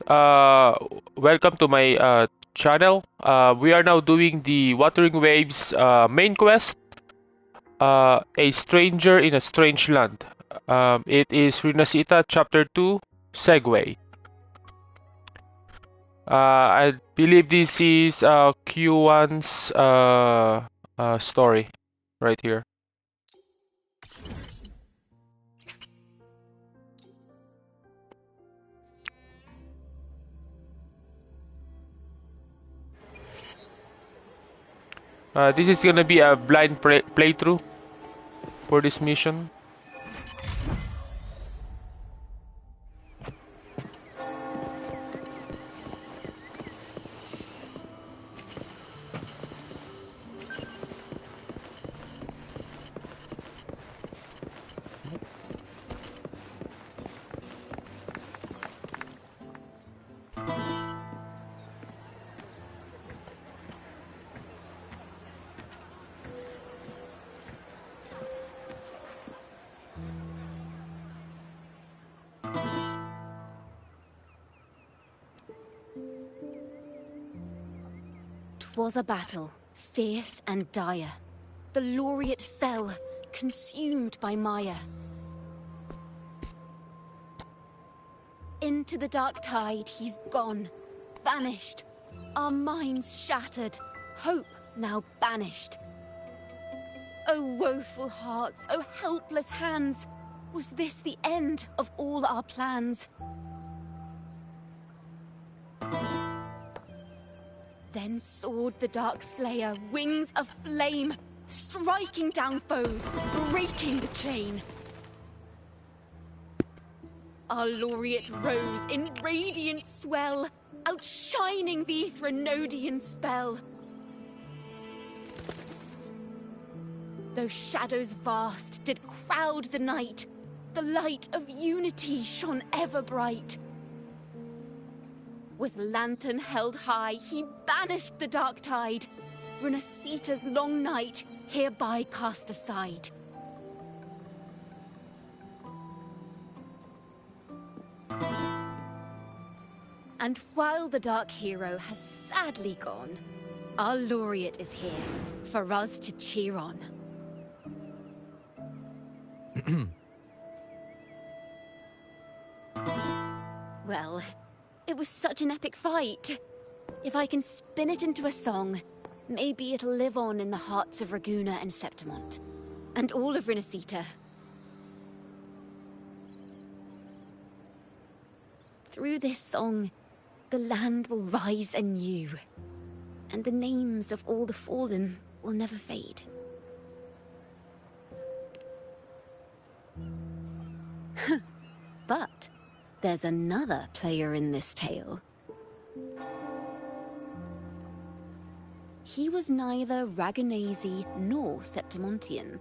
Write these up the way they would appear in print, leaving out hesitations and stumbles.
Welcome to my channel. We are now doing the Wuthering Waves main quest, A Stranger in a Strange Land. It is Rinascita Chapter 2, Segue. I believe this is Qiuyuan'S story right here. This is gonna be a blind playthrough for this mission. Was a battle, fierce and dire. The laureate fell, consumed by mire. Into the dark tide he's gone, vanished. Our minds shattered, hope now banished. Oh woeful hearts, oh helpless hands, was this the end of all our plans? Then soared the Dark Slayer, wings of flame, striking down foes, breaking the chain. Our laureate rose in radiant swell, outshining the Threnodian spell. Though shadows vast did crowd the night, the light of unity shone ever bright. With lantern held high, he banished the dark tide. Rinascita's long night hereby cast aside. And while the dark hero has sadly gone, our laureate is here for us to cheer on. Well, it was such an epic fight. If I can spin it into a song, maybe it'll live on in the hearts of Raguna and Septimont, and all of Rinascita. Through this song, the land will rise anew, and the names of all the fallen will never fade. But there's another player in this tale. He was neither Raganese nor Septimontian.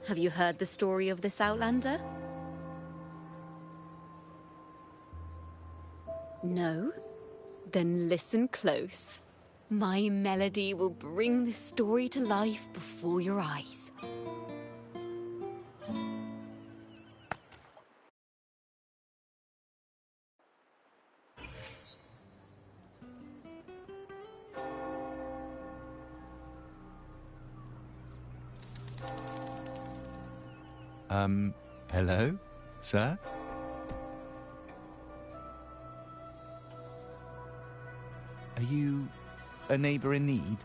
Have you heard the story of this outlander? No? Then listen close. My melody will bring the story to life before your eyes. Hello, sir? Are you a neighbor in need?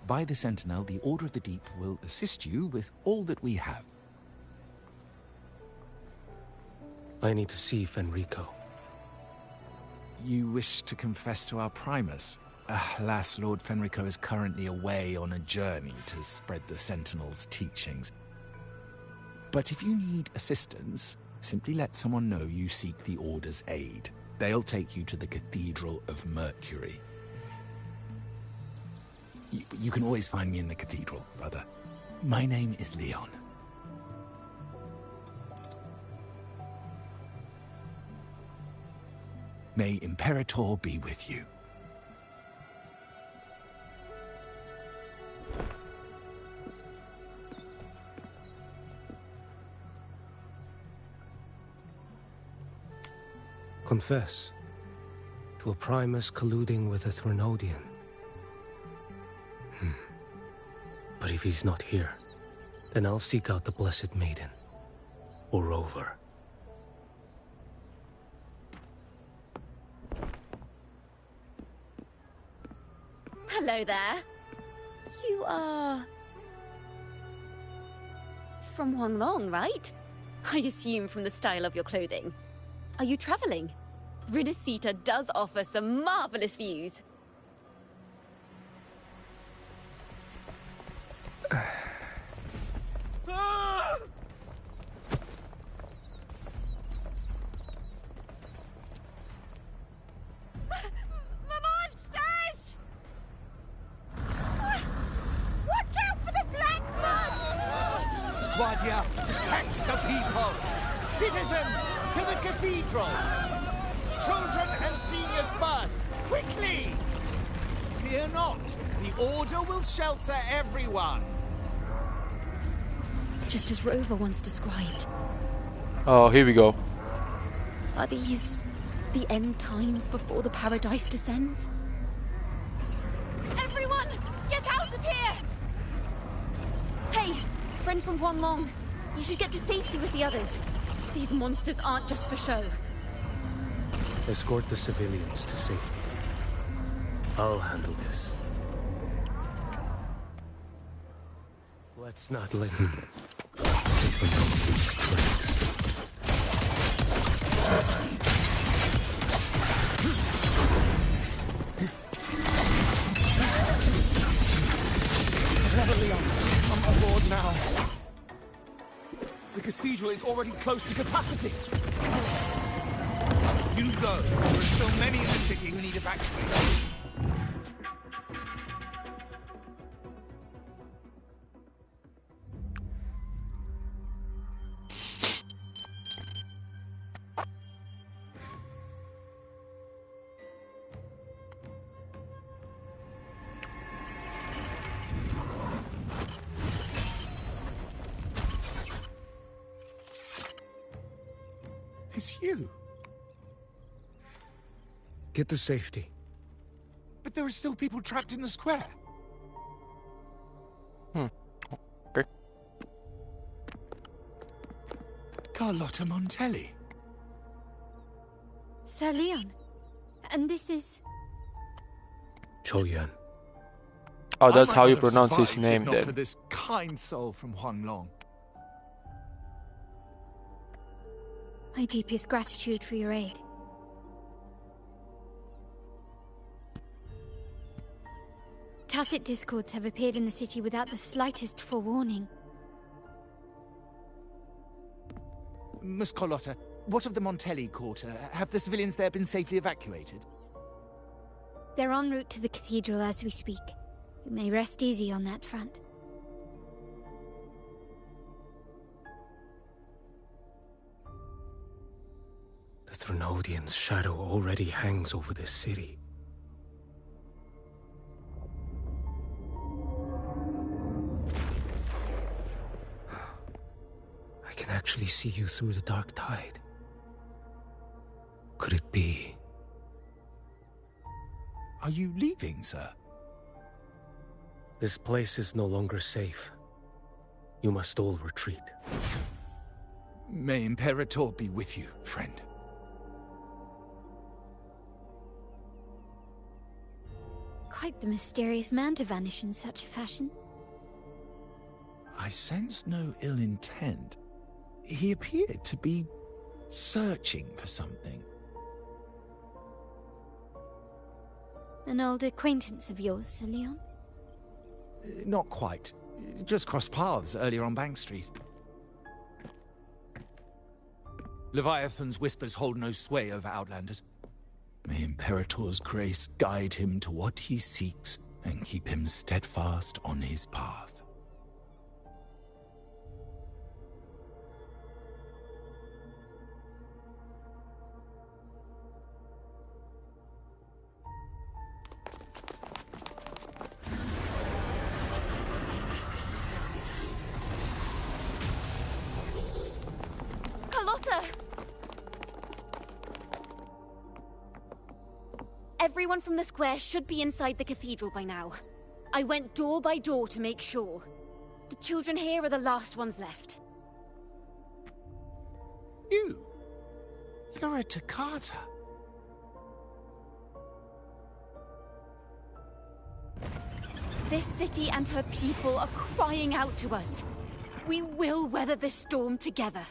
By the Sentinel, the Order of the Deep will assist you with all that we have. I need to see Fenrico. You wish to confess to our Primus? Alas, Lord Fenrico is currently away on a journey to spread the Sentinel's teachings. But if you need assistance, simply let someone know you seek the Order's aid. They'll take you to the Cathedral of Mercury. You can always find me in the Cathedral, brother. My name is Leon. May Imperator be with you. confess to a Primus colluding with a Threnodian. But if he's not here, then I'll seek out the Blessed Maiden, or Rover. Hello there. You are... from Huanglong, right? I assume from the style of your clothing. Are you traveling? Rinascita does offer some marvelous views. Protect the people! Citizens, to the cathedral! Children and seniors first! Quickly! Fear not, the Order will shelter everyone! Just as Rover once described. Oh, here we go. Are these the end times before the paradise descends? Everyone, get out of here! Hey, friend from Huanglong. You should get to safety with the others. These monsters aren't just for show. Escort the civilians to safety. I'll handle this. Let's not let him get to know these tricks. Leon, I'm aboard now. The cathedral is already close to capacity. You go. There are still many in the city who need evacuating. It's you. Get to safety. But there are still people trapped in the square. Okay. Carlotta Montelli. Sir Leon. And this is... Qiuyuan. Oh, that's I how might you not have pronounce his survived name if not then. for this kind soul from Huanglong. my deepest gratitude for your aid. Tacit discords have appeared in the city without the slightest forewarning. Miss Carlotta, what of the Montelli quarter? Have the civilians there been safely evacuated? They're en route to the cathedral as we speak. You may rest easy on that front. The Threnodian's shadow already hangs over this city. I can actually see you through the dark tide. Could it be? Are you leaving, sir? This place is no longer safe. You must all retreat. May Imperator be with you, friend. Quite the mysterious man to vanish in such a fashion. I sense no ill intent. He appeared to be searching for something. An old acquaintance of yours, Sir Leon? Not quite. Just crossed paths earlier on Bank Street. Leviathan's whispers hold no sway over Outlanders. May Imperator's grace guide him to what he seeks and keep him steadfast on his path. Everyone from the square should be inside the cathedral by now. I went door by door to make sure. The children here are the last ones left. You're a Toccata. This city and her people are crying out to us. We will weather this storm together.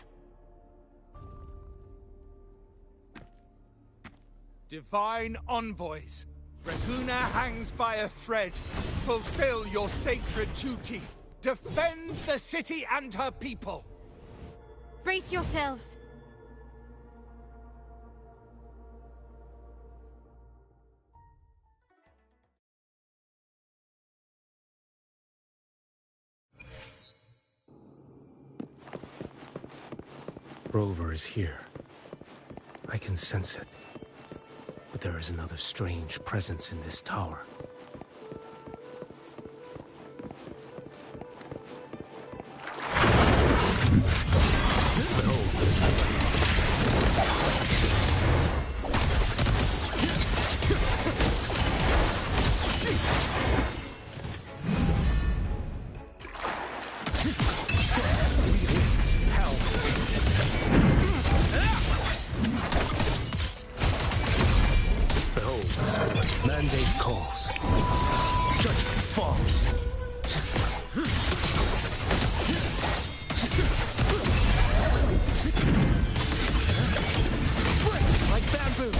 Divine envoys, Raguna hangs by a thread. Fulfill your sacred duty. Defend the city and her people. Brace yourselves. Rover is here. I can sense it. But there is another strange presence in this tower. Behold this way. Mandate calls. Judgment falls. Like bamboo.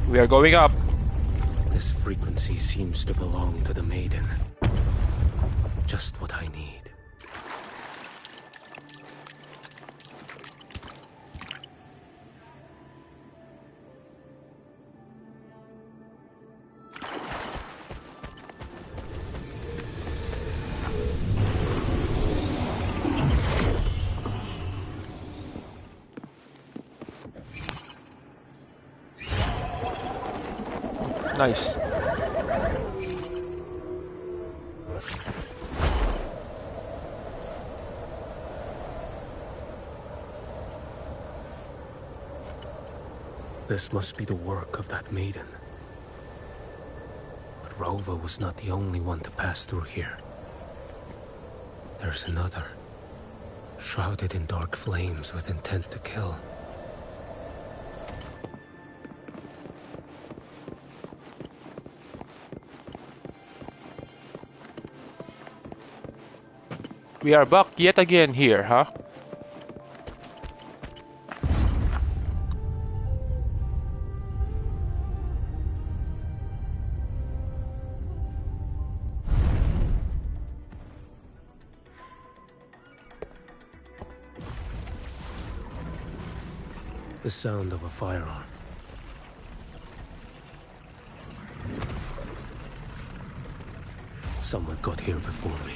We are going up. This frequency seems to belong to the maiden. Just what I need. Nice. This must be the work of that maiden. But Rover was not the only one to pass through here. There's another, shrouded in dark flames with intent to kill. We are back yet again here, huh? The sound of a firearm. Someone got here before me.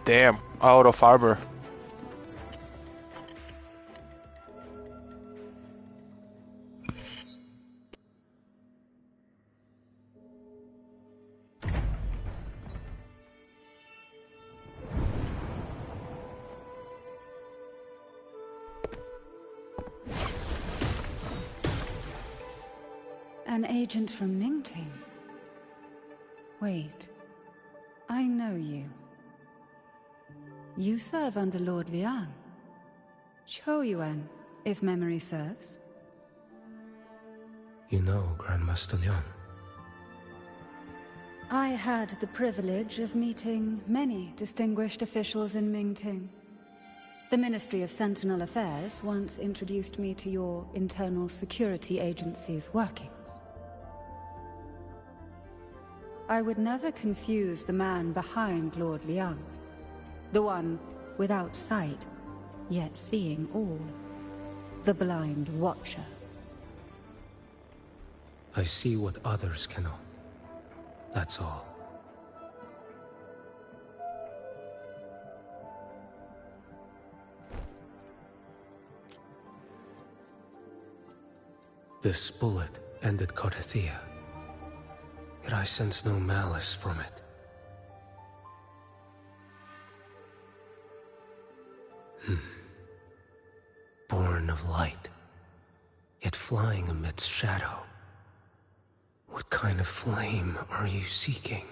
Damn, out of armor. An agent from Mingting? Wait. I know you. You serve under Lord Liang. Qiuyuan, if memory serves. You know Grandmaster Liang. I had the privilege of meeting many distinguished officials in Mingting. The Ministry of Sentinel Affairs once introduced me to your internal security agency's workings. I would never confuse the man behind Lord Liang. The one without sight, yet seeing all. The blind watcher. I see what others cannot. That's all. This bullet ended Carthia, yet I sense no malice from it. Born of light, yet flying amidst shadow. What kind of flame are you seeking?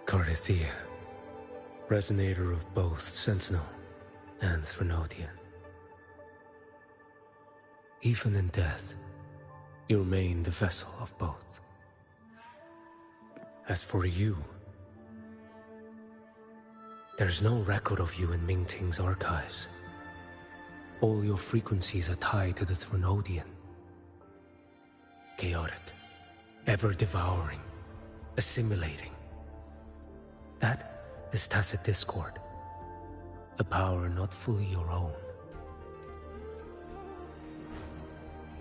Carthia, resonator of both Sentinel and Thrunodian. Even in death, you remain the vessel of both. As for you, there's no record of you in Mingting's archives. All your frequencies are tied to the Thrunodian. Chaotic, ever-devouring, assimilating. That is tacit discord, a power not fully your own.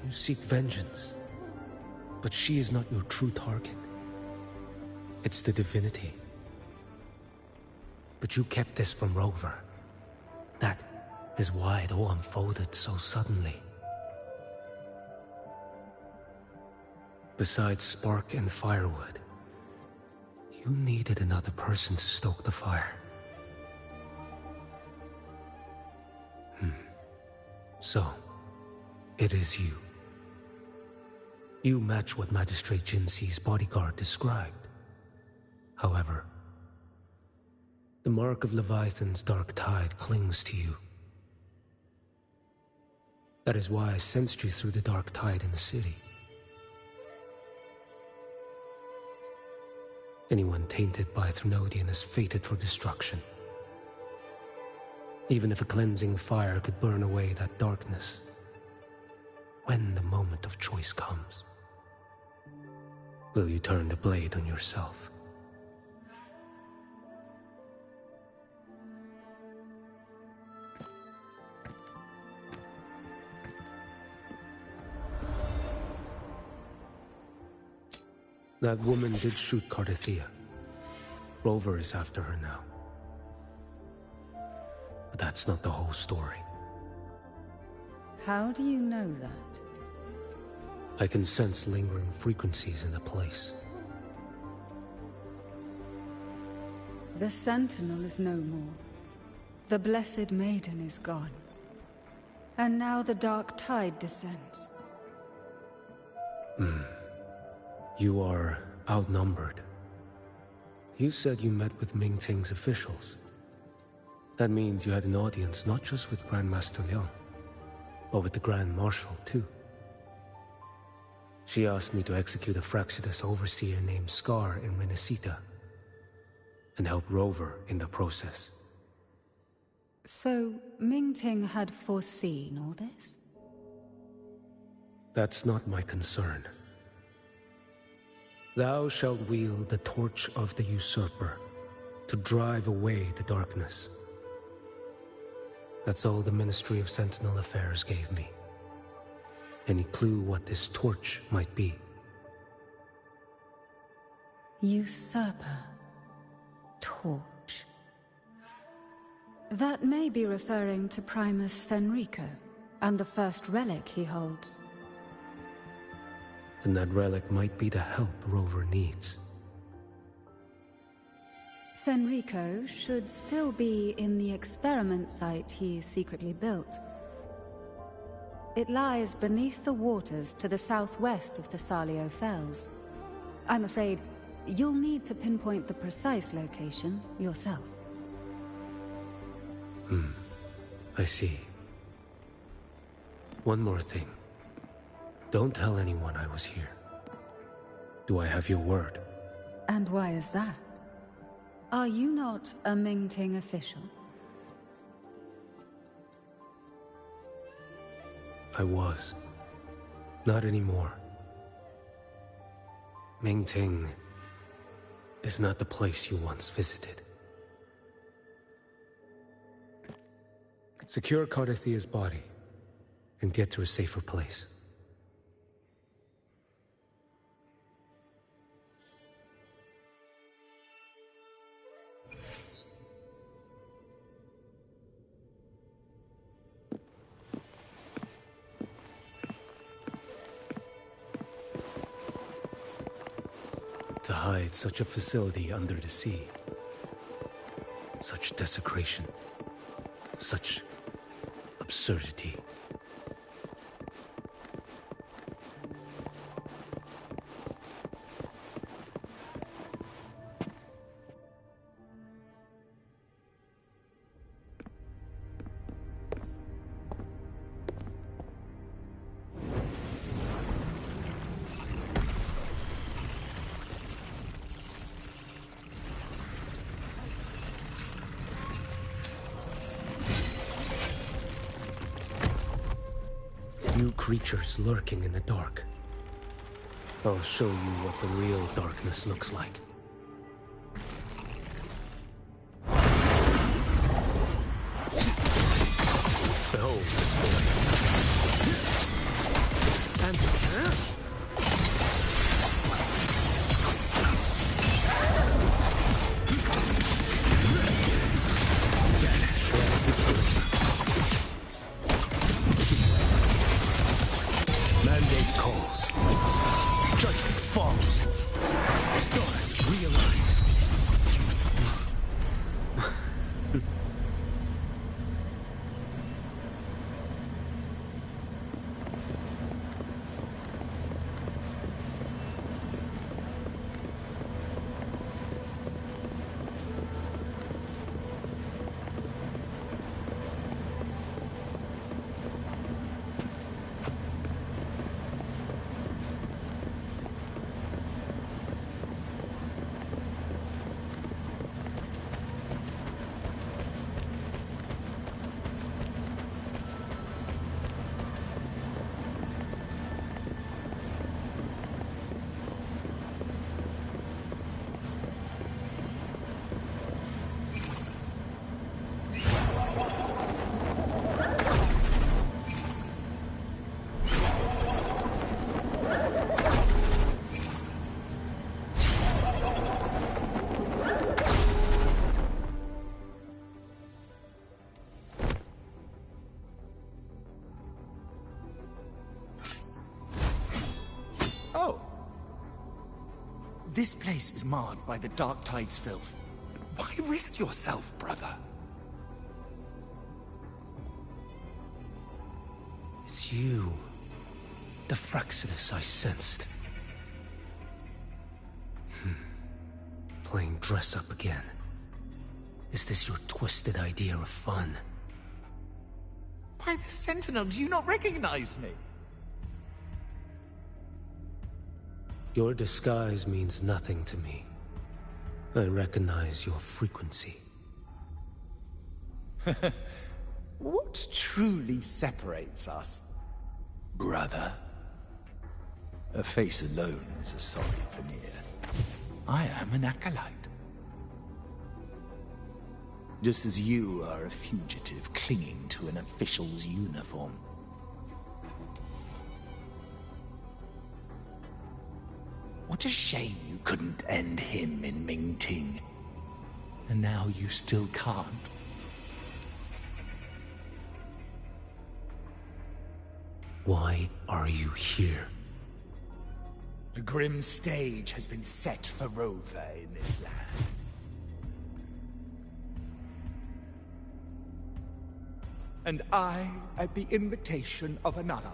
You seek vengeance, but she is not your true target. It's the divinity. But you kept this from Rover. That is why it all unfolded so suddenly. Besides spark and firewood, you needed another person to stoke the fire. So, it is you. You match what Magistrate Jinxi's bodyguard described. However, the mark of Leviathan's dark tide clings to you. That is why I sensed you through the dark tide in the city. Anyone tainted by Thrunodian is fated for destruction. Even if a cleansing fire could burn away that darkness, when the moment of choice comes, will you turn the blade on yourself? That woman did shoot Carthia. Rover is after her now. But that's not the whole story. How do you know that? I can sense lingering frequencies in the place. The Sentinel is no more. The Blessed Maiden is gone. And now the dark tide descends. You are outnumbered. You said you met with Mingting's officials. That means you had an audience not just with Grandmaster Liang, but with the Grand Marshal too. She asked me to execute a Fractsidus overseer named Scar in Rinascita, and help Rover in the process. So, Mingting had foreseen all this? That's not my concern. Thou shalt wield the torch of the usurper to drive away the darkness. That's all the Ministry of Sentinel Affairs gave me. Any clue what this torch might be? Usurper. Torch. That may be referring to Primus Fenrico, and the first relic he holds. And that relic might be the help Rover needs. Fenrico should still be in the experiment site he secretly built. It lies beneath the waters to the southwest of the Salio Fells. I'm afraid you'll need to pinpoint the precise location yourself. I see. One more thing. Don't tell anyone I was here. Do I have your word? And why is that? Are you not a Mingting official? I was. Not anymore. Mingting is not the place you once visited. Secure Cardathia's body and get to a safer place. To hide such a facility under the sea. Such desecration. Such absurdity. New creatures lurking in the dark. I'll show you what the real darkness looks like. Behold this boy. And mandate calls. Judgment falls. Stars realigned. This place is marred by the Dark Tide's filth. Why risk yourself, brother? It's you. The Fractsidus I sensed. Playing dress up again. Is this your twisted idea of fun? By the Sentinel, do you not recognize me? Your disguise means nothing to me. I recognize your frequency. What truly separates us, brother? A face alone is a sorry veneer. I am an acolyte. Just as you are a fugitive clinging to an official's uniform. What a shame you couldn't end him in Mingting. And now you still can't. Why are you here? A grim stage has been set for Rover in this land. And I at the invitation of another,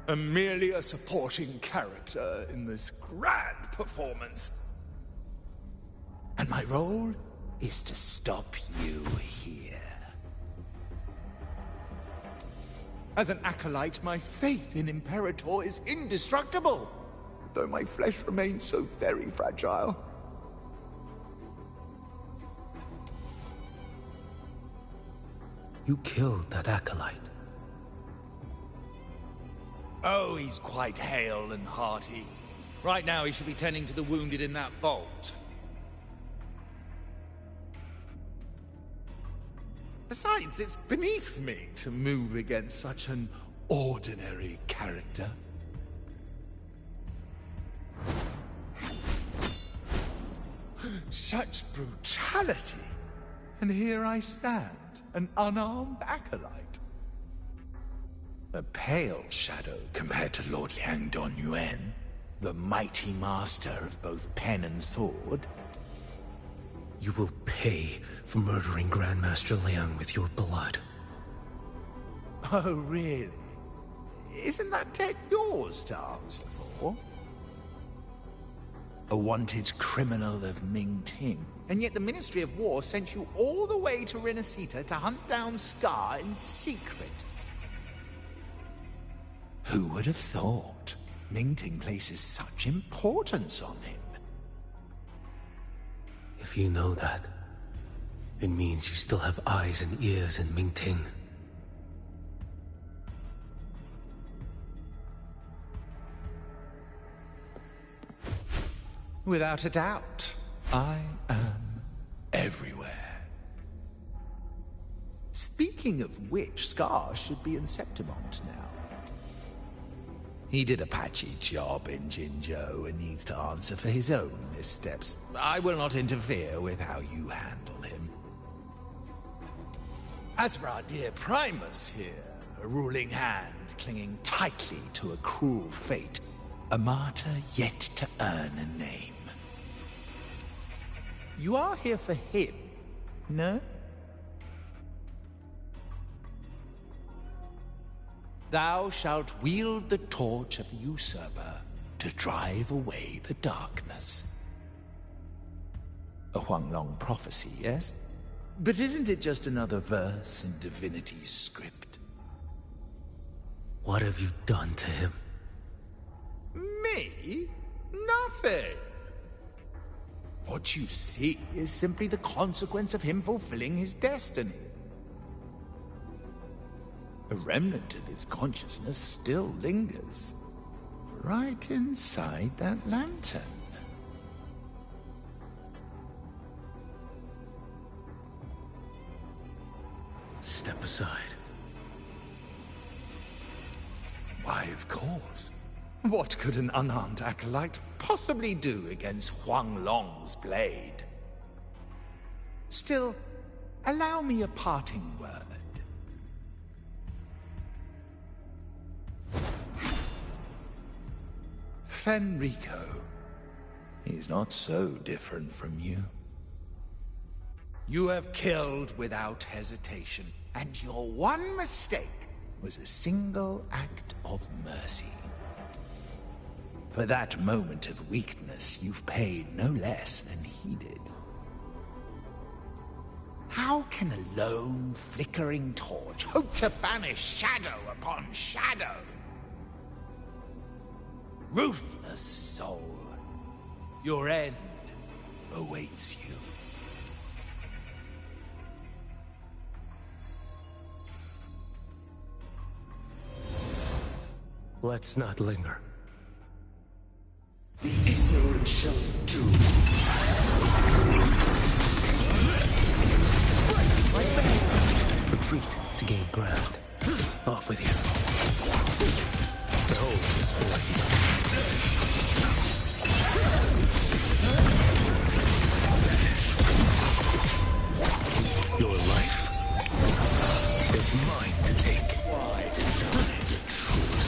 am merely a supporting character in this grand performance. And my role is to stop you here. As an acolyte, my faith in Imperator is indestructible, though my flesh remains so very fragile. You killed that acolyte. Oh, he's quite hale and hearty. Right now he should be tending to the wounded in that vault. Besides, it's beneath me to move against such an ordinary character. Such brutality! And here I stand, an unarmed acolyte. A pale shadow compared to Lord Liang Donyuan, the mighty master of both pen and sword. You will pay for murdering Grandmaster Liang with your blood. Oh, really? Isn't that tech yours to answer for? A wanted criminal of Mingting. And yet the Ministry of War sent you all the way to Rinascita to hunt down Scar in secret. Who would have thought? Mingting places such importance on him. If you know that, it means you still have eyes and ears in Mingting. Without a doubt, I am everywhere. Speaking of which, Scar should be in Septimont now. He did a patchy job in Jinzhou and needs to answer for his own missteps. I will not interfere with how you handle him. As for our dear Primus here, a ruling hand clinging tightly to a cruel fate, a martyr yet to earn a name. You are here for him, no? Thou shalt wield the torch of the usurper to drive away the darkness. A Huanglong prophecy, yes? But isn't it just another verse in Divinity's script? What have you done to him? Me? Nothing! What you see is simply the consequence of him fulfilling his destiny. A remnant of his consciousness still lingers, right inside that lantern. Step aside. Why, of course. What could an unarmed acolyte possibly do against Huanglong's blade? Still, allow me a parting word. Fenrico. He's not so different from you. You have killed without hesitation, and your one mistake was a single act of mercy. For that moment of weakness, you've paid no less than he did. How can a lone, flickering torch hope to banish shadow upon shadow? Ruthless soul, your end awaits you. Let's not linger. The ignorant shall do. Retreat to gain ground. Off with you. Behold this blade. Your life is mine to take. Why deny the truth?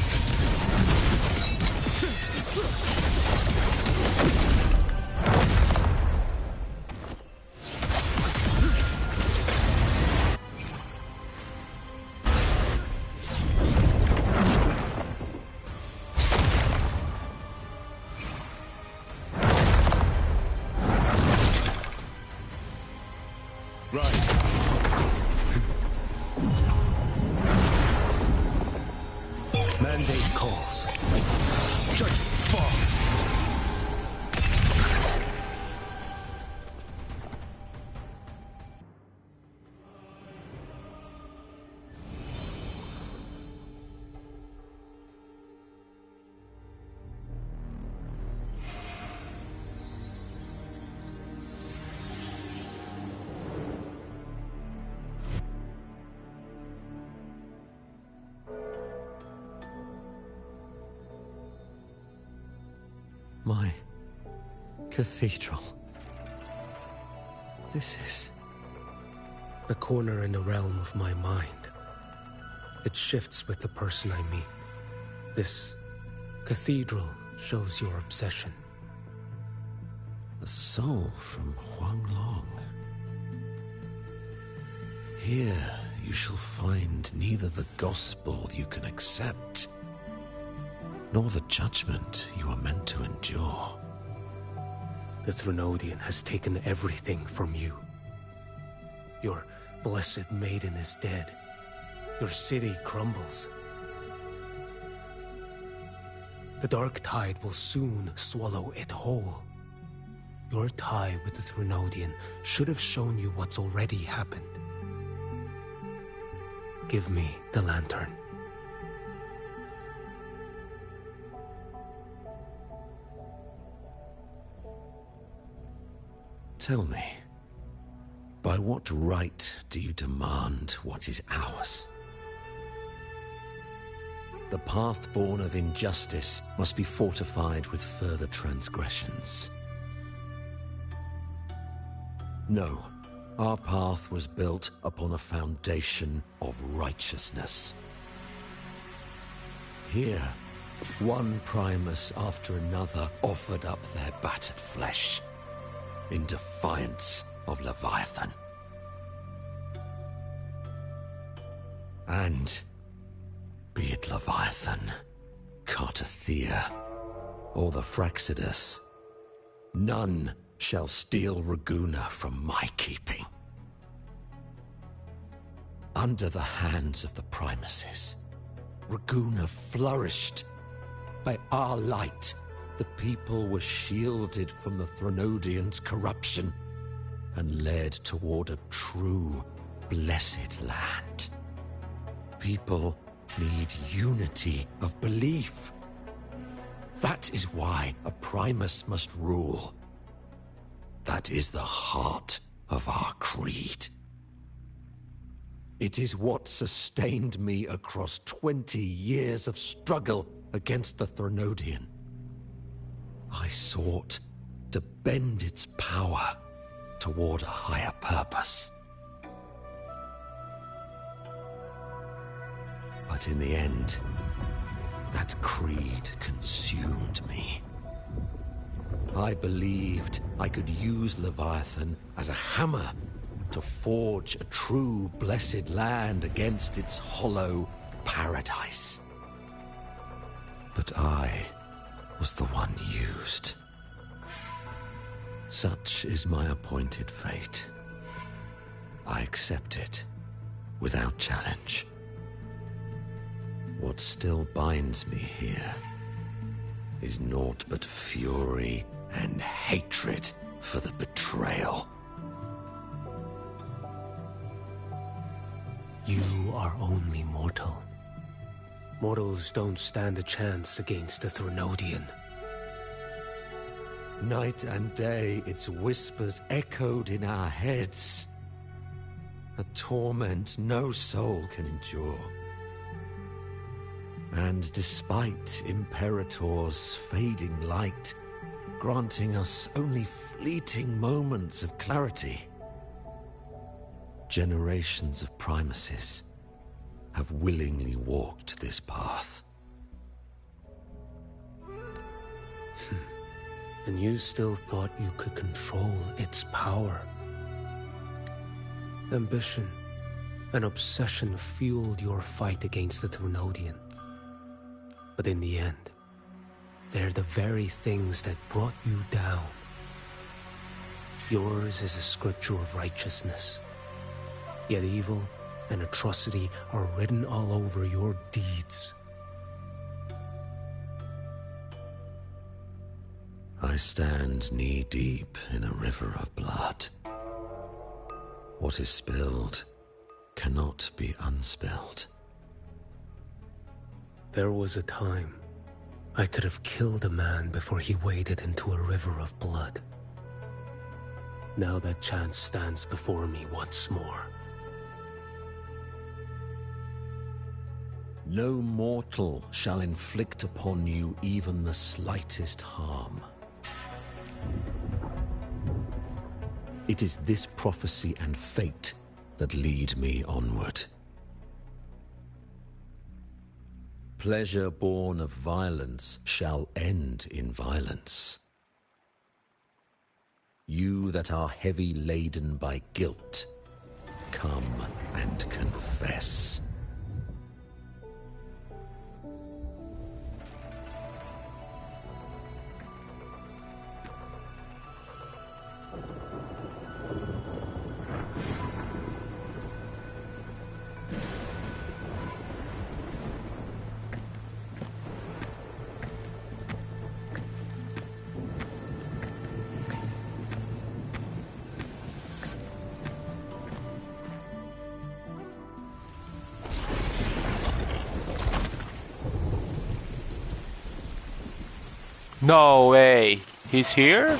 Right. Mandate calls. Judgment falls. My cathedral. This is a corner in the realm of my mind. It shifts with the person I meet. This cathedral shows your obsession. a soul from Huanglong. Here you shall find neither the gospel you can accept, nor the judgment you are meant to endure. The Threnodian has taken everything from you. Your blessed maiden is dead. Your city crumbles. The dark tide will soon swallow it whole. Your tie with the Threnodian should have shown you what's already happened. Give me the lantern. Tell me, by what right do you demand what is ours? The path born of injustice must be fortified with further transgressions. No, our path was built upon a foundation of righteousness. Here, one Primus after another offered up their battered flesh in defiance of Leviathan. And be it Leviathan, Cartathea, or the Fractsidus, none shall steal Raguna from my keeping. Under the hands of the Primuses, Raguna flourished. By our light, the people were shielded from the Threnodians' corruption and led toward a true, blessed land. People need unity of belief. That is why a Primus must rule. That is the heart of our creed. It is what sustained me across 20 years of struggle against the Threnodian. I sought to bend its power toward a higher purpose. But in the end, that creed consumed me. I believed I could use Leviathan as a hammer to forge a true blessed land against its hollow paradise. But I was the one used. Such is my appointed fate. I accept it without challenge. What still binds me here is naught but fury and hatred for the betrayal. You are only mortal. Mortals don't stand a chance against the Threnodian. Night and day, its whispers echoed in our heads. A torment no soul can endure. And despite Imperator's fading light, granting us only fleeting moments of clarity, generations of Primuses have willingly walked this path. And you still thought you could control its power. Ambition and obsession fueled your fight against the Threnodian. But in the end, they're the very things that brought you down. Yours is a scripture of righteousness, Yet evil and atrocity are written all over your deeds. I stand knee-deep in a river of blood. What is spilled cannot be unspilled. There was a time I could have killed a man before he waded into a river of blood. Now that chance stands before me once more. No mortal shall inflict upon you even the slightest harm. It is this prophecy and fate that lead me onward. Pleasure born of violence shall end in violence. You that are heavy laden by guilt, come and confess. No way. He's here?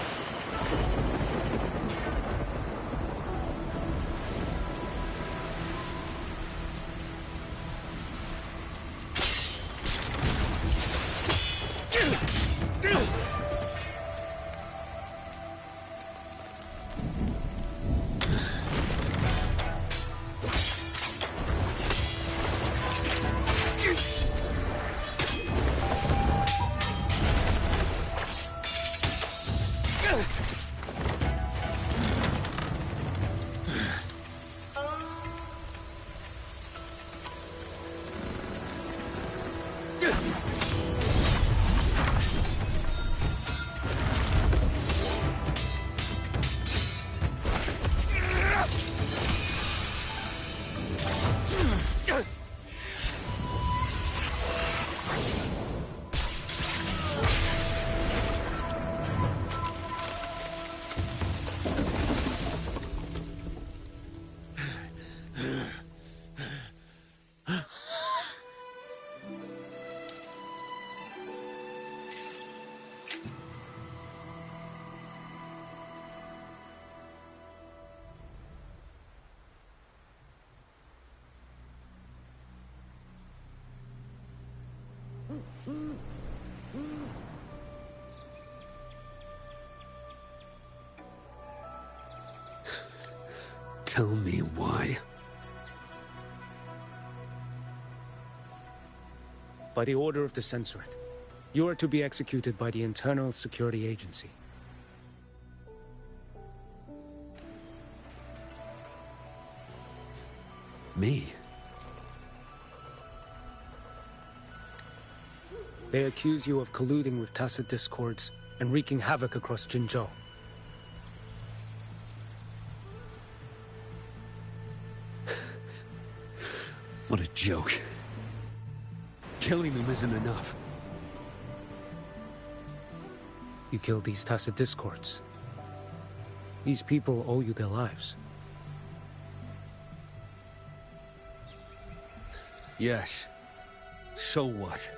Tell me why. By the order of the Censorate, you are to be executed by the Internal Security Agency. Me? They accuse you of colluding with tacit discords and wreaking havoc across Jinzhou. What a joke. Killing them isn't enough. You killed these tacit discords. These people owe you their lives. Yes. So what?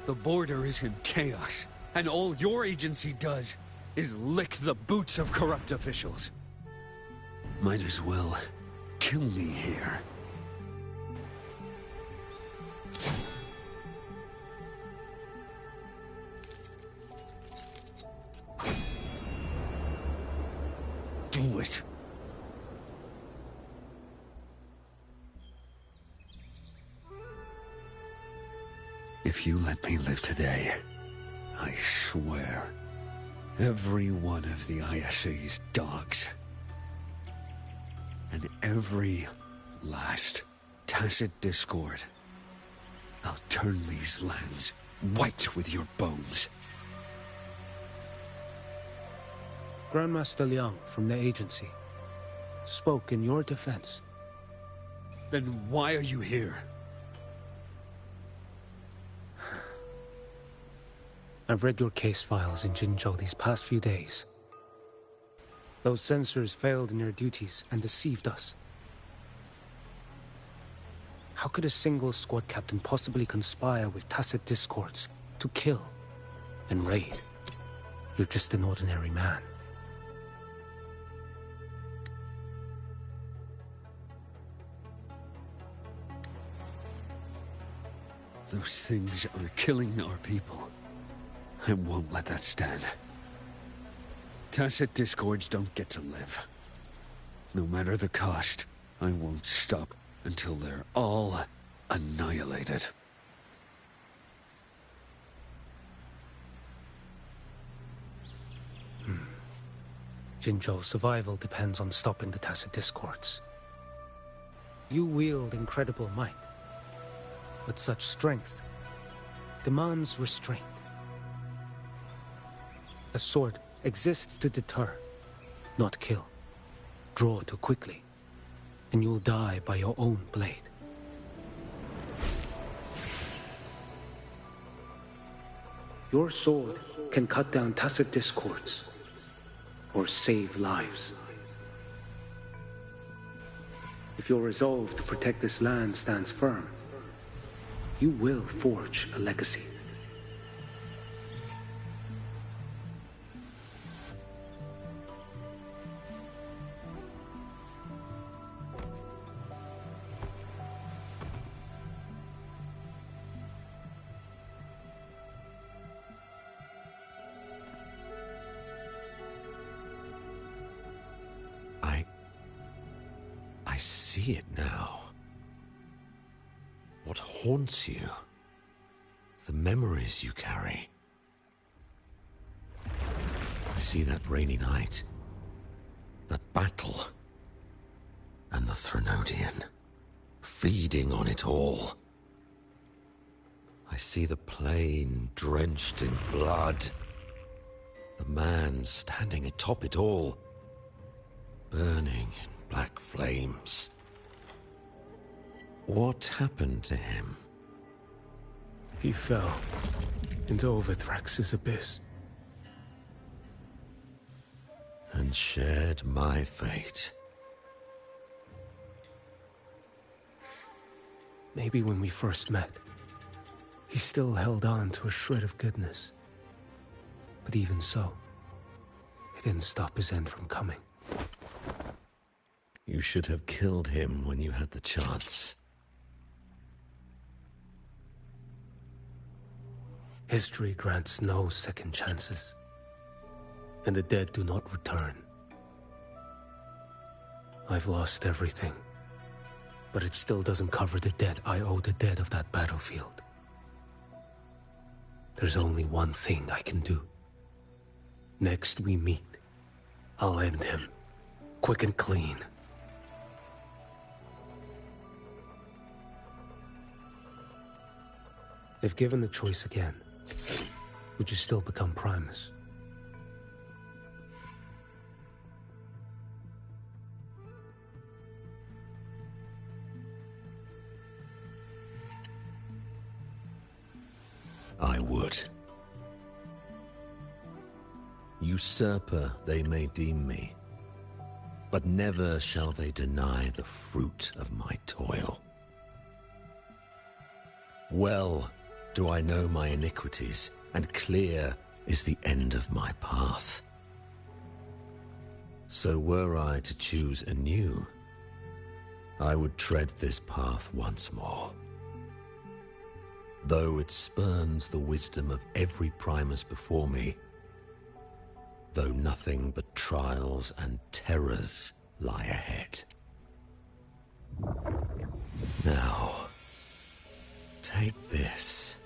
The border is in chaos, and all your agency does is lick the boots of corrupt officials. Might as well kill me here. Do it. If you let me live today, I swear, every one of the ISA's dogs, and every last tacit discord, I'll turn these lands white with your bones. Grandmaster Liang from the agency. spoke in your defense. Then why are you here? I've read your case files in Jinzhou these past few days. Those censors failed in their duties and deceived us. How could a single squad captain possibly conspire with tacit discords to kill and raid? You're just an ordinary man. Those things are killing our people. I won't let that stand. Tacit discords don't get to live. No matter the cost, I won't stop until they're all annihilated. Jinzhou's survival depends on stopping the tacit discords. You wield incredible might, but such strength demands restraint. A sword exists to deter, not kill. Draw too quickly, and you'll die by your own blade. Your sword can cut down tacit discords, or save lives. If your resolve to protect this land stands firm, you will forge a legacy. I see it now. What haunts you? The memories you carry. I see that rainy night, that battle, and the Threnodian, feeding on it all. I see the plain drenched in blood, the man standing atop it all, burning in black flames. What happened to him? He fell into Overthrax's abyss. And shared my fate. Maybe when we first met, he still held on to a shred of goodness. But even so, it didn't stop his end from coming. You should have killed him when you had the chance. History grants no second chances, and the dead do not return. I've lost everything, but it still doesn't cover the debt I owe the dead of that battlefield. There's only one thing I can do. Next we meet, I'll end him, quick and clean. If given the choice again, would you still become Primus? I would. Usurper they may deem me, but never shall they deny the fruit of my toil. Well do I know my iniquities, and clear is the end of my path. So were I to choose anew, I would tread this path once more. Though it spurns the wisdom of every Primus before me, though nothing but trials and terrors lie ahead. Now, take this.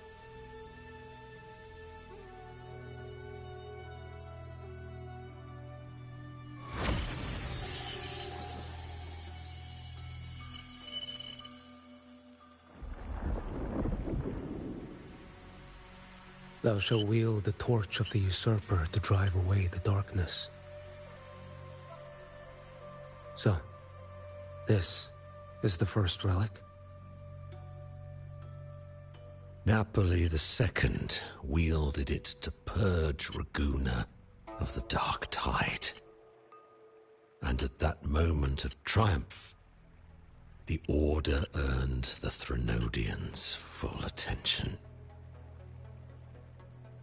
Thou shalt wield the torch of the usurper to drive away the darkness. So, This is the first relic? Napoli II wielded it to purge Ragusa of the Dark Tide. And at that moment of triumph, the Order earned the Threnodians' full attention.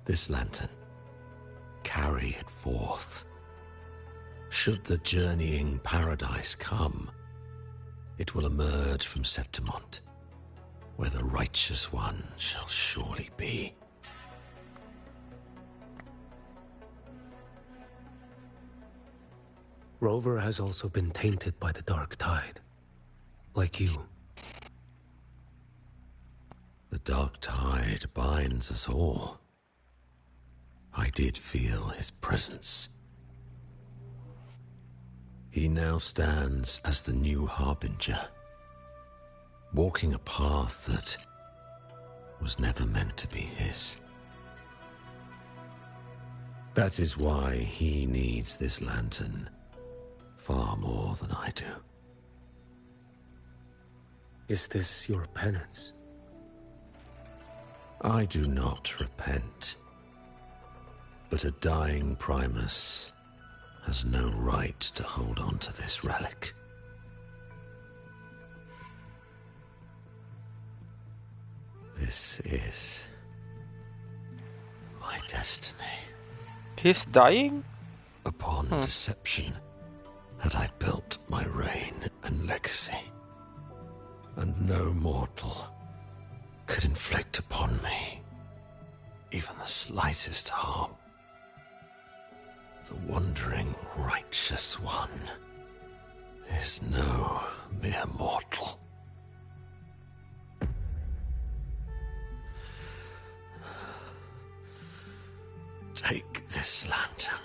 This lantern, carry it forth. Should the journeying paradise come, it will emerge from Septimont, where the Righteous One shall surely be. Rover has also been tainted by the Dark Tide, like you. The Dark Tide binds us all. I did feel his presence. He now stands as the new Harbinger, walking a path that was never meant to be his. That is why he needs this lantern far more than I do. Is this your penance? I do not repent, but a dying Primus has no right to hold on to this relic. This is my destiny. He's dying? Upon deception had I built my reign and legacy, and no mortal could inflict upon me even the slightest harm. The wandering Righteous One is no mere mortal. Take this lantern.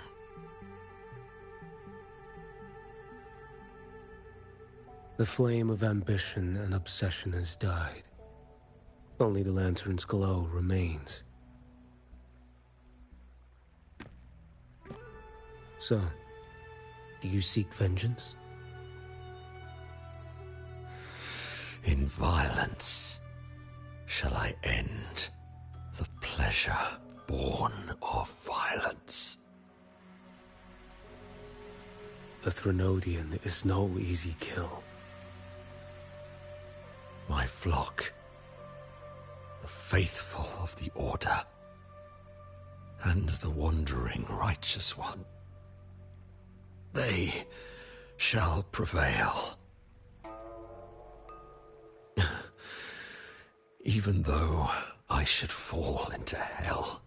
The flame of ambition and obsession has died. Only the lantern's glow remains. So, do you seek vengeance? In violence shall I end the pleasure born of violence. A Threnodian is no easy kill. My flock, the faithful of the Order, and the wandering Righteous One, they shall prevail. Even though I should fall into hell,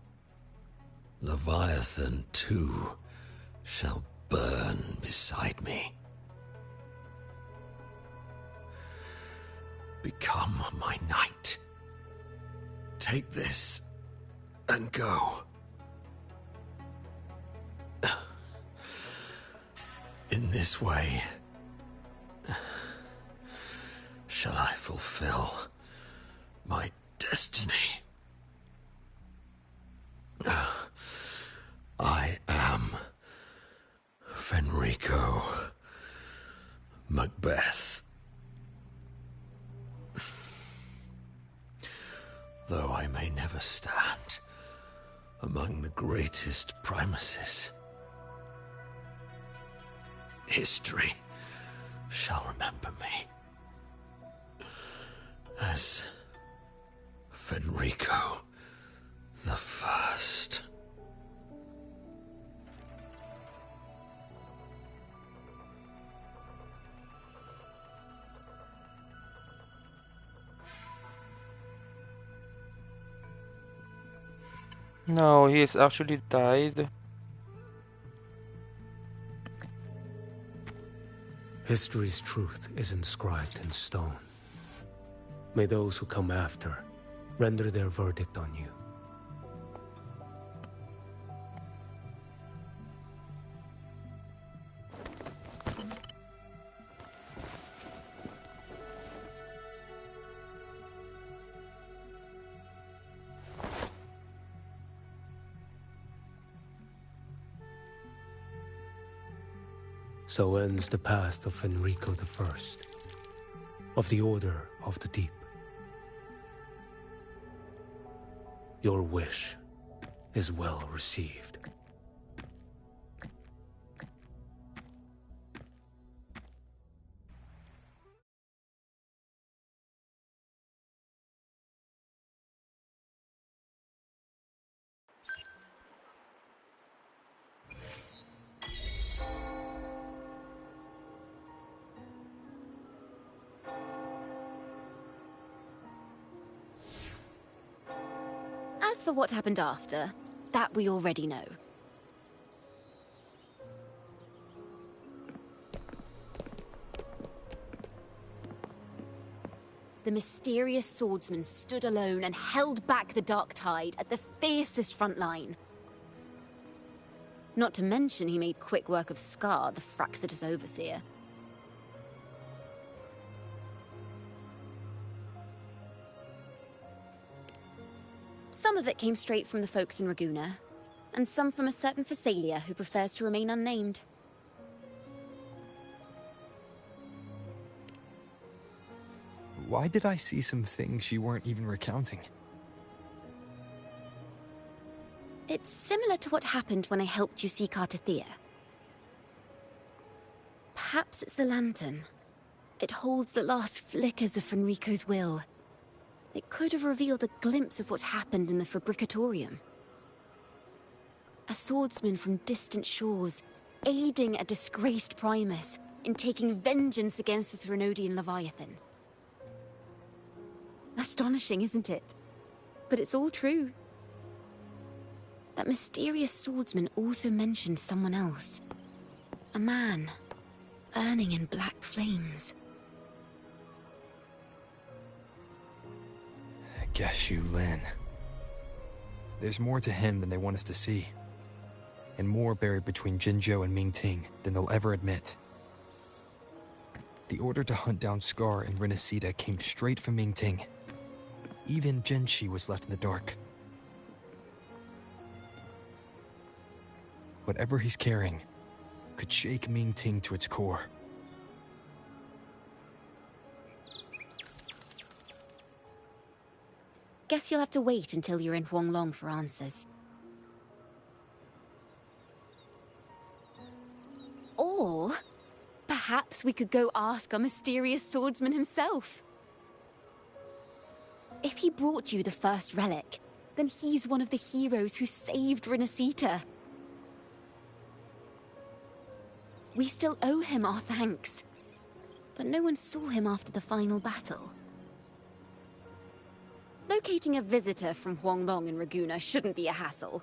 Leviathan too shall burn beside me. Become my knight. Take this and go. In this way, shall I fulfill my destiny. I am Fenrico Macbeth. Though I may never stand among the greatest Primuses, history shall remember me as Fenrico the First. No, he has actually died. History's truth is inscribed in stone. May those who come after render their verdict on you. So ends the past of Fenrico the First. of the Order of the Deep. Your wish is well received. As for what happened after, that we already know. The mysterious swordsman stood alone and held back the dark tide at the fiercest front line. Not to mention he made quick work of Scar, the Fractsidus overseer. Some of it came straight from the folks in Ragusa, and some from a certain Phasalia who prefers to remain unnamed. Why did I see some things you weren't even recounting? It's similar to what happened when I helped you seek Artathea. Perhaps it's the lantern. It holds the last flickers of Fenrico's will. It could have revealed a glimpse of what happened in the Fabricatorium. A swordsman from distant shores, aiding a disgraced Primus in taking vengeance against the Threnodian Leviathan. Astonishing, isn't it? But it's all true. That mysterious swordsman also mentioned someone else. A man, burning in black flames. Geshu Lin. There's more to him than they want us to see. And more buried between Jinzhou and Mingting than they'll ever admit. The order to hunt down Scar and Rinascita came straight from Mingting. Even Jinshi was left in the dark. Whatever he's carrying could shake Mingting to its core. Guess you'll have to wait until you're in Huanglong for answers. Or perhaps we could go ask our mysterious swordsman himself. If he brought you the first relic, then he's one of the heroes who saved Rinascita. We still owe him our thanks, but no one saw him after the final battle. Locating a visitor from Huanglong and Ragusa shouldn't be a hassle.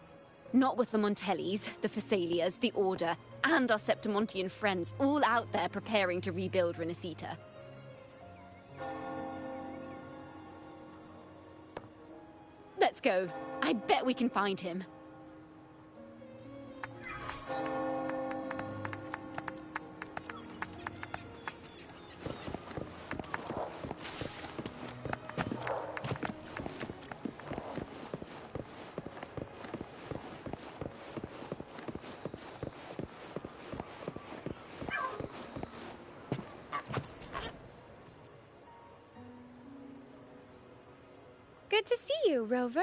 Not with the Montellis, the Phasalias, the Order, and our Septimontian friends all out there preparing to rebuild Rinascita. Let's go. I bet we can find him. Good to see you, Rover.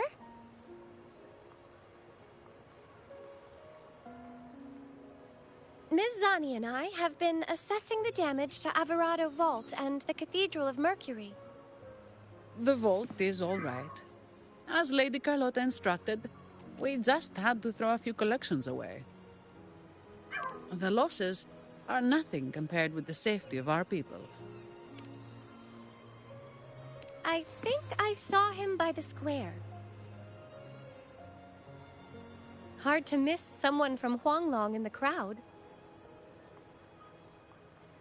Ms. Zani and I have been assessing the damage to Averado Vault and the Cathedral of Mercury. The vault is all right. As Lady Carlotta instructed, we just had to throw a few collections away. The losses are nothing compared with the safety of our people. I think I saw him by the square. Hard to miss someone from Huanglong in the crowd.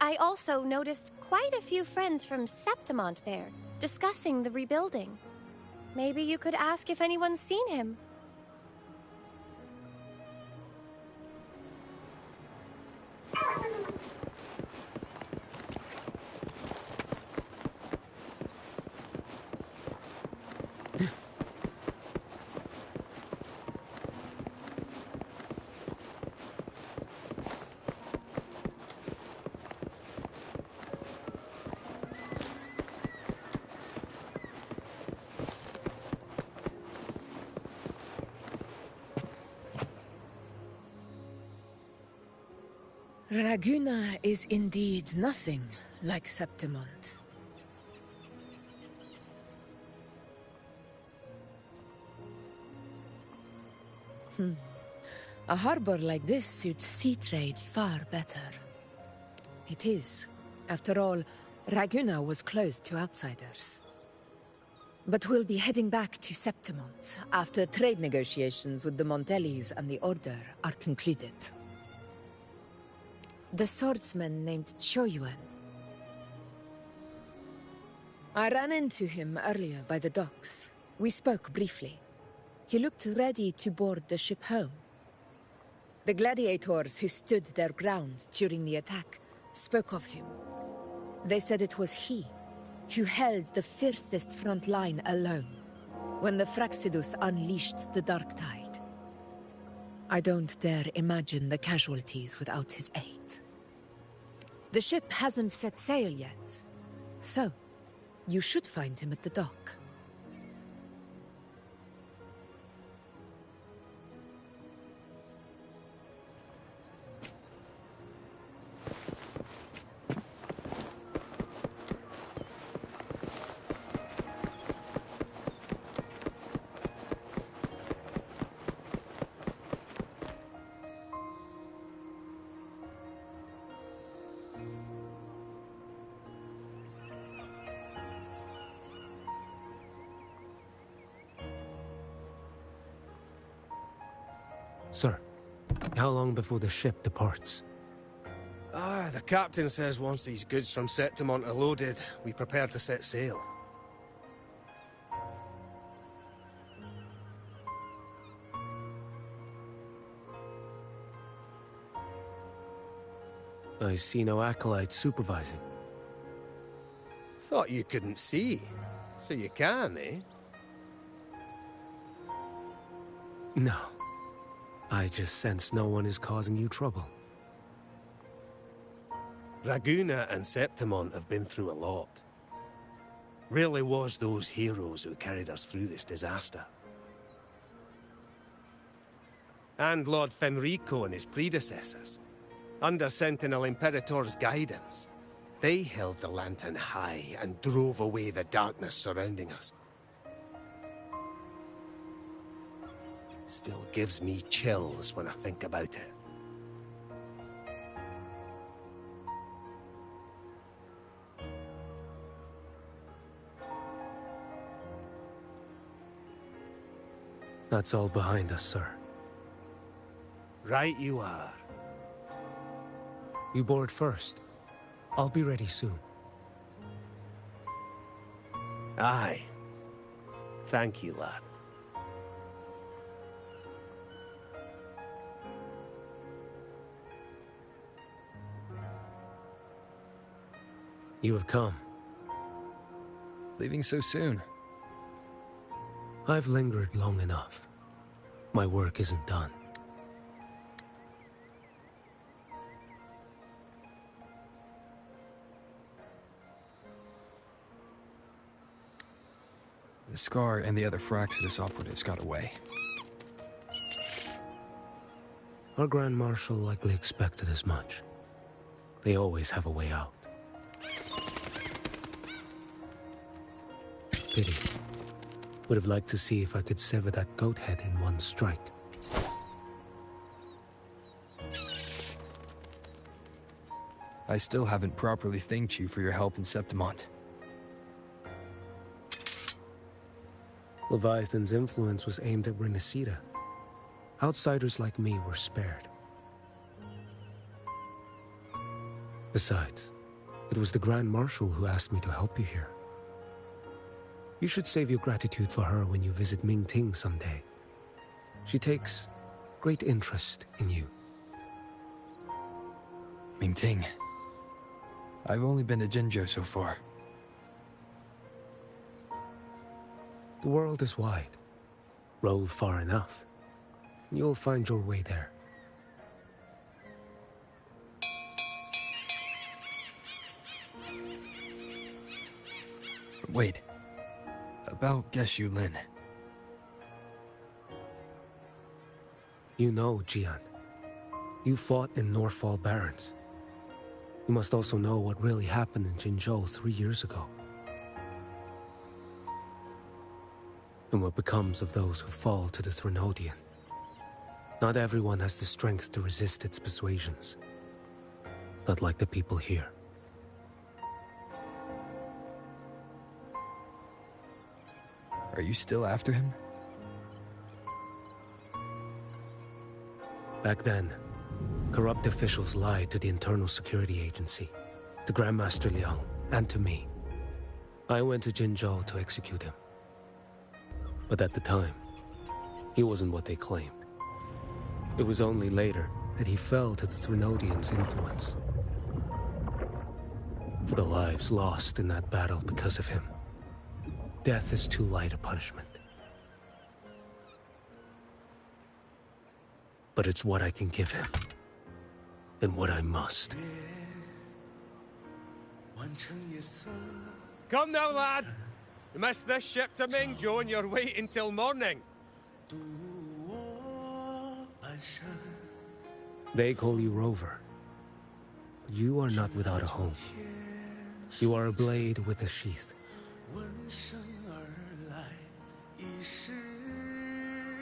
I also noticed quite a few friends from Septimont there, discussing the rebuilding. Maybe you could ask if anyone's seen him. Raguna is indeed nothing like Septimont. A harbor like this suits sea trade far better. It is. After all, Raguna was closed to outsiders. But we'll be heading back to Septimont after trade negotiations with the Montellis and the Order are concluded. The swordsman named Qiuyuan. I ran into him earlier by the docks. We spoke briefly. He looked ready to board the ship home. The gladiators who stood their ground during the attack spoke of him. They said it was he who held the fiercest front line alone when the Fractsidus unleashed the Dark Tide. I don't dare imagine the casualties without his aid. The ship hasn't set sail yet, so you should find him at the dock. Sir, how long before the ship departs? The captain says once these goods from Septimont are loaded, we prepare to set sail. I see no acolytes supervising. Thought you couldn't see. So you can, eh? No. I just sense no one is causing you trouble. Raguna and Septimont have been through a lot. Really was those heroes who carried us through this disaster. And Lord Fenrico and his predecessors. Under Sentinel Imperator's guidance, they held the lantern high and drove away the darkness surrounding us. Still gives me chills when I think about it. That's all behind us, sir. Right you are. You board first. I'll be ready soon. Aye. Thank you, lad. You have come. Leaving so soon? I've lingered long enough. My work isn't done. The Scar and the other Fractsidus operatives got away. Our Grand Marshal likely expected as much. They always have a way out. Pity. Would have liked to see if I could sever that goat head in one strike. I still haven't properly thanked you for your help in Septimont. Leviathan's influence was aimed at Rinascita. Outsiders like me were spared. Besides, it was the Grand Marshal who asked me to help you here. You should save your gratitude for her when you visit Mingting someday. She takes great interest in you. Mingting. I've only been to Jinzhou so far. The world is wide. Row far enough, and you'll find your way there. Wait. About Geshu Lin. You know, Qian. You fought in Northfall Barrens. You must also know what really happened in Jinzhou 3 years ago. And what becomes of those who fall to the Threnodian. Not everyone has the strength to resist its persuasions. Not like the people here. Are you still after him? Back then, corrupt officials lied to the Internal Security Agency, to Grandmaster Liang, and to me. I went to Jinzhou to execute him. But at the time, he wasn't what they claimed. It was only later that he fell to the Threnodians' influence. For the lives lost in that battle because of him, death is too light a punishment. But it's what I can give him, and what I must. Come now, lad! You missed this ship to Mingzhou and you're waiting till morning. They call you Rover. But you are not without a home. You are a blade with a sheath.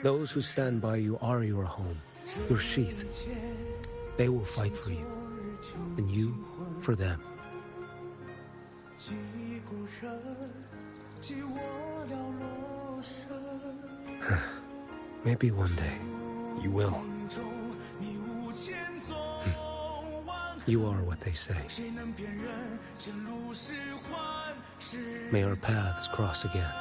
Those who stand by you are your home, your sheath. They will fight for you, and you for them. Maybe one day. You will. You are what they say. May our paths cross again.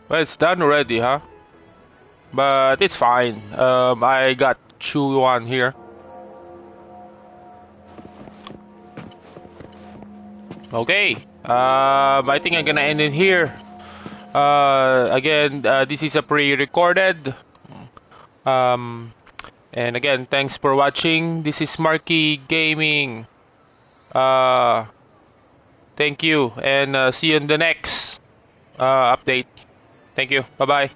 Well, it's done already, huh? But it's fine. I got Qiuyuan here. Okay. I think I'm gonna end it here. Again, this is a pre-recorded. And again, thanks for watching. This is Marky Gaming. Thank you, and see you in the next update. Thank you. Bye-bye.